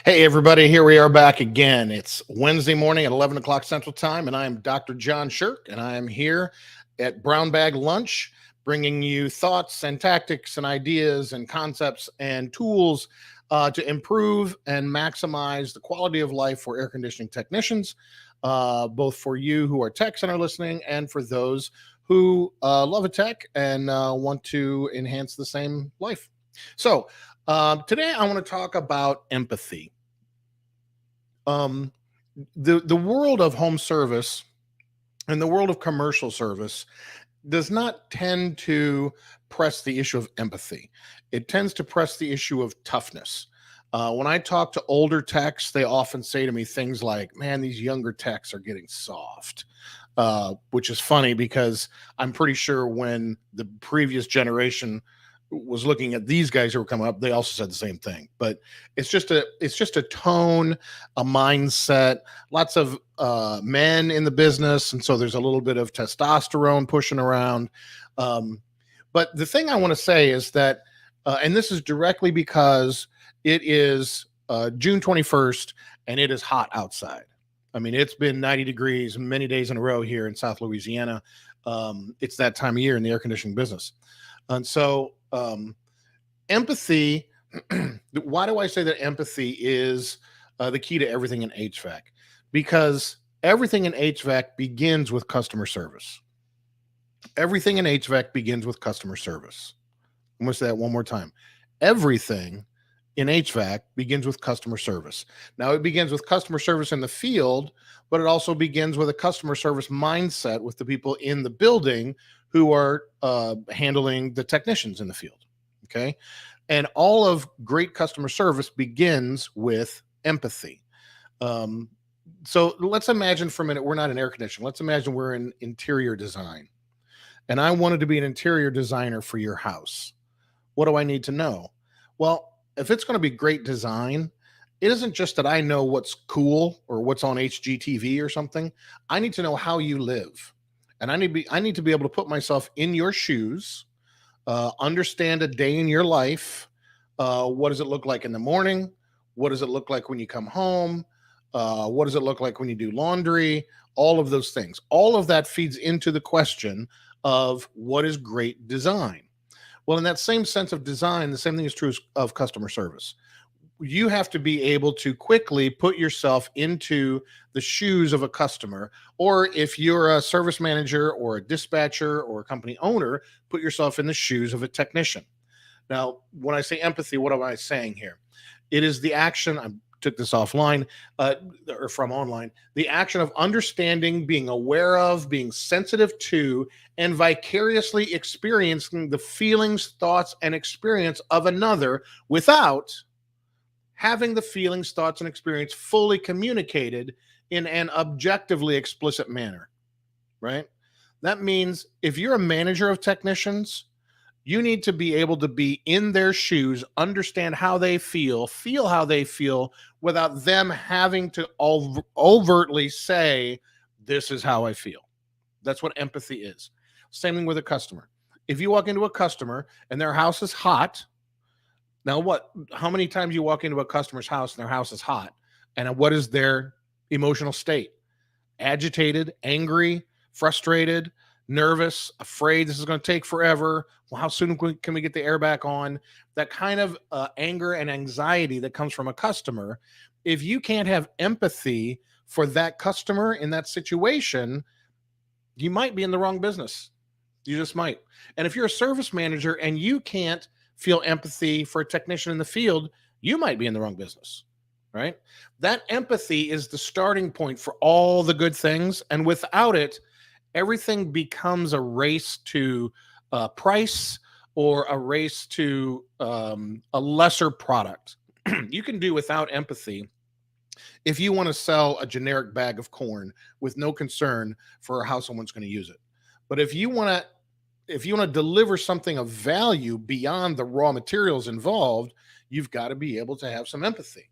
Hey, everybody, here we are back again. It's Wednesday morning at 11 o'clock Central Time, and I'm Dr. John Sherk, and I am here at Brown Bag Lunch, bringing you thoughts and tactics and ideas and concepts and tools to improve and maximize the quality of life for air conditioning technicians, both for you who are techs and are listening, and for those who love a tech and want to enhance the same life. So, today I want to talk about empathy. Um, the world of home service and the world of commercial service does not tend to press the issue of empathy. It tends to press the issue of toughness. When I talk to older techs, they often say to me things like, "Man, these younger techs are getting soft," which is funny because I'm pretty sure when the previous generation was looking at these guys who were coming up, they also said the same thing. But it's just a tone, a mindset. Lots of men in the business, and so there's a little bit of testosterone pushing around. Um, but the thing I want to say is that, and this is directly because it is June 21st and it is hot outside. I mean, it's been 90 degrees many days in a row here in South Louisiana. It's that time of year in the air conditioning business. And so, empathy, why do I say that empathy is the key to everything in HVAC? Because everything in HVAC begins with customer service. Everything in HVAC begins with customer service. I'm going to say that one more time. Everything in HVAC begins with customer service. Now, it begins with customer service in the field, but it also begins with a customer service mindset with the people in the building who are handling the technicians in the field. Okay. And all of great customer service begins with empathy. Um, so let's imagine for a minute, we're not in air conditioning. Let's imagine we're in interior design. And I wanted to be an interior designer for your house. What do I need to know? Well, if it's going to be great design, it isn't just that I know what's cool or what's on HGTV or something. I need to know how you live. And I need to be able to put myself in your shoes, understand a day in your life. What does it look like in the morning? What does it look like when you come home? What does it look like when you do laundry? All of those things. All of that feeds into the question of what is great design. Well, in that same sense of design, the same thing is true of customer service. You have to be able to quickly put yourself into the shoes of a customer, or if you're a service manager or a dispatcher or a company owner, put yourself in the shoes of a technician. Now, when I say empathy, what am I saying here? It is the action. I took this offline or from online. The action of understanding, being aware of, being sensitive to, and vicariously experiencing the feelings, thoughts, and experience of another without having the feelings, thoughts, and experience fully communicated in an objectively explicit manner, right? That means if you're a manager of technicians, you need to be able to be in their shoes, understand how they feel how they feel without them having to overtly say, "This is how I feel." That's what empathy is. Same thing with a customer. If you walk into a customer and their house is hot, now what? How many times you walk into a customer's house and their house is hot, and what is their emotional state? Agitated, angry, frustrated, nervous, afraid this is going to take forever. Well, how soon can we get the air back on? That kind of anger and anxiety that comes from a customer. If you can't have empathy for that customer in that situation, you might be in the wrong business. You just might. And if you're a service manager and you can't feel empathy for a technician in the field, you might be in the wrong business, right? That empathy is the starting point for all the good things. And without it, everything becomes a race to price or a race to a lesser product. You can do without empathy if you want to sell a generic bag of corn with no concern for how someone's going to use it. But if you want to deliver something of value beyond the raw materials involved, you've got to be able to have some empathy.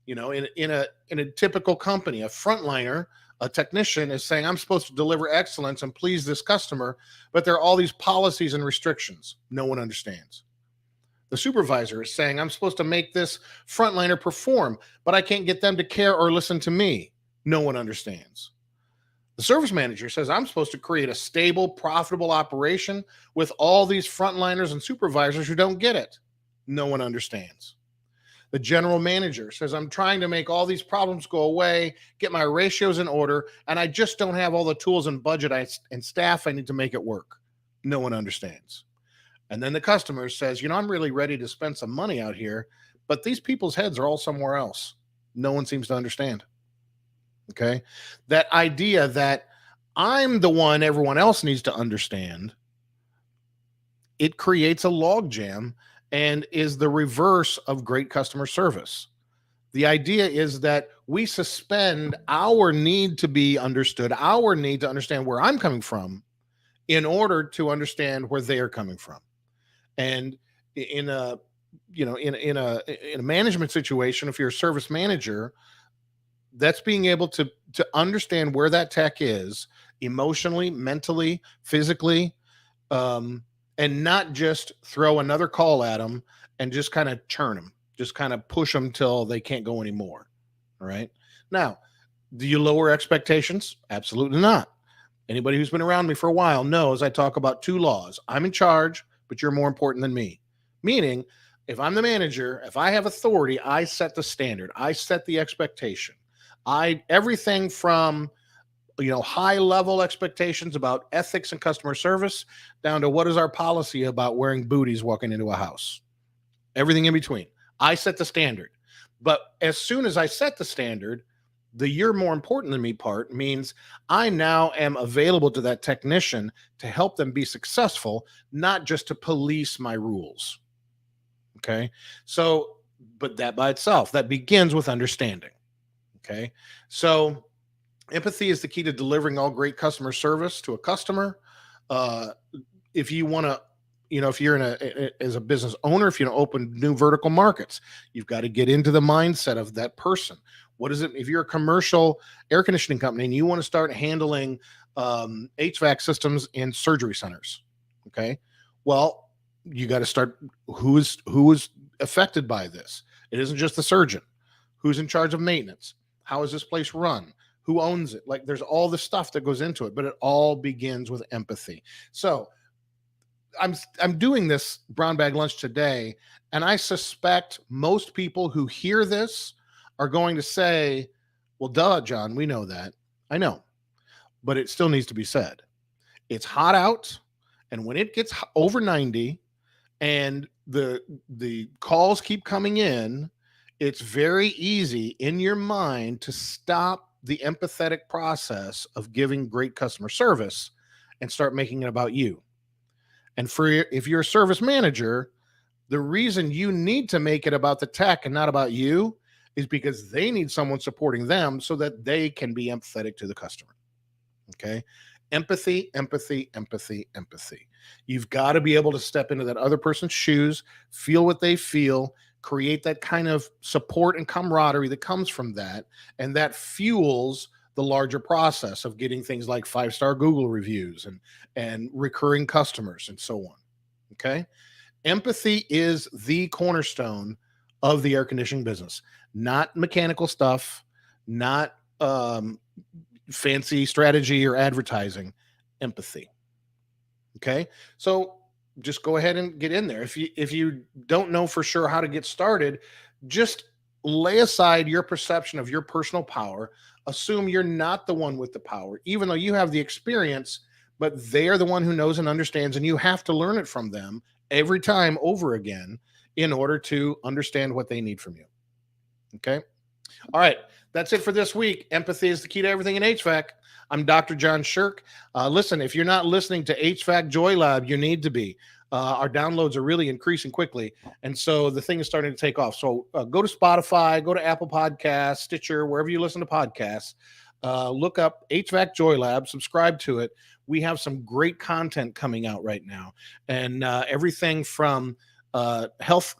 You know, in a typical company, a frontliner, a technician is saying, "I'm supposed to deliver excellence and please this customer," but there are all these policies and restrictions no one understands. The supervisor is saying, I'm supposed to make this frontliner perform, but I can't get them to care or listen to me. No one understands. The service manager says, I'm supposed to create a stable, profitable operation with all these frontliners and supervisors who don't get it. No one understands. The general manager says, I'm trying to make all these problems go away, get my ratios in order, and I just don't have all the tools and budget and staff I need to make it work. No one understands. And then the customer says, I'm really ready to spend some money out here, but these people's heads are all somewhere else. No one seems to understand. Okay. That idea that I'm the one everyone else needs to understand, it creates a logjam and is the reverse of great customer service. The idea is that we suspend our need to be understood, our need to understand where I'm coming from in order to understand where they're coming from. And in a management situation, if you're a service manager, that's being able to understand where that tech is emotionally, mentally, physically, and not just throw another call at them and just kind of churn them, just kind of push them till they can't go anymore. All right. Now, do you lower expectations? Absolutely not. Anybody who's been around me for a while knows I talk about two laws. I'm in charge, but you're more important than me. Meaning, if I'm the manager, if I have authority, I set the standard. I set the expectation. Everything from high level expectations about ethics and customer service down to what is our policy about wearing booties walking into a house. Everything in between. I set the standard. But as soon as I set the standard, the you're more important than me part means I now am available to that technician to help them be successful, not just to police my rules. Okay. So, but that by itself, that begins with understanding. Okay. So empathy is the key to delivering all great customer service to a customer. If you want to, if you're as a business owner, if you open new vertical markets, you've got to get into the mindset of that person. What is it? If you're a commercial air conditioning company and you want to start handling HVAC systems in surgery centers, okay, well, you got to start who is affected by this. It isn't just the surgeon. Who's in charge of maintenance? How is this place run? Who owns it? Like there's all the stuff that goes into it, but it all begins with empathy. So I'm doing this brown bag lunch today, and I suspect most people who hear this are going to say, well, duh, John, we know that. I know, but it still needs to be said. It's hot out, and when it gets over 90 and the calls keep coming in, it's very easy in your mind to stop the empathetic process of giving great customer service and start making it about you. And if you're a service manager, the reason you need to make it about the tech and not about you is because they need someone supporting them so that they can be empathetic to the customer. Okay. Empathy, empathy, empathy, empathy. You've got to be able to step into that other person's shoes, feel what they feel, create that kind of support and camaraderie that comes from that. And that fuels the larger process of getting things like 5-star Google reviews and recurring customers and so on. Okay. Empathy is the cornerstone of the air conditioning business, not mechanical stuff, not fancy strategy or advertising. Empathy. Okay. So just go ahead and get in there. If you don't know for sure how to get started, just lay aside your perception of your personal power. Assume you're not the one with the power, even though you have the experience, but they are the one who knows and understands, and you have to learn it from them every time over again in order to understand what they need from you. Okay. All right. That's it for this week. Empathy is the key to everything in HVAC. I'm Dr. John Sherk. Listen, if you're not listening to HVAC Joy Lab, you need to be. Our downloads are really increasing quickly. And so the thing is starting to take off. So go to Spotify, go to Apple Podcasts, Stitcher, wherever you listen to podcasts. Look up HVAC Joy Lab, subscribe to it. We have some great content coming out right now. And everything from health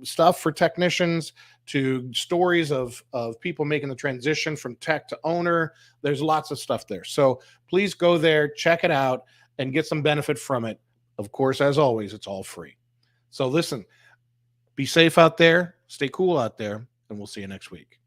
stuff for technicians to stories of people making the transition from tech to owner. There's lots of stuff there. So please go there, check it out, and get some benefit from it. Of course, as always, it's all free. So listen, Be safe out there, stay cool out there, and we'll see you next week.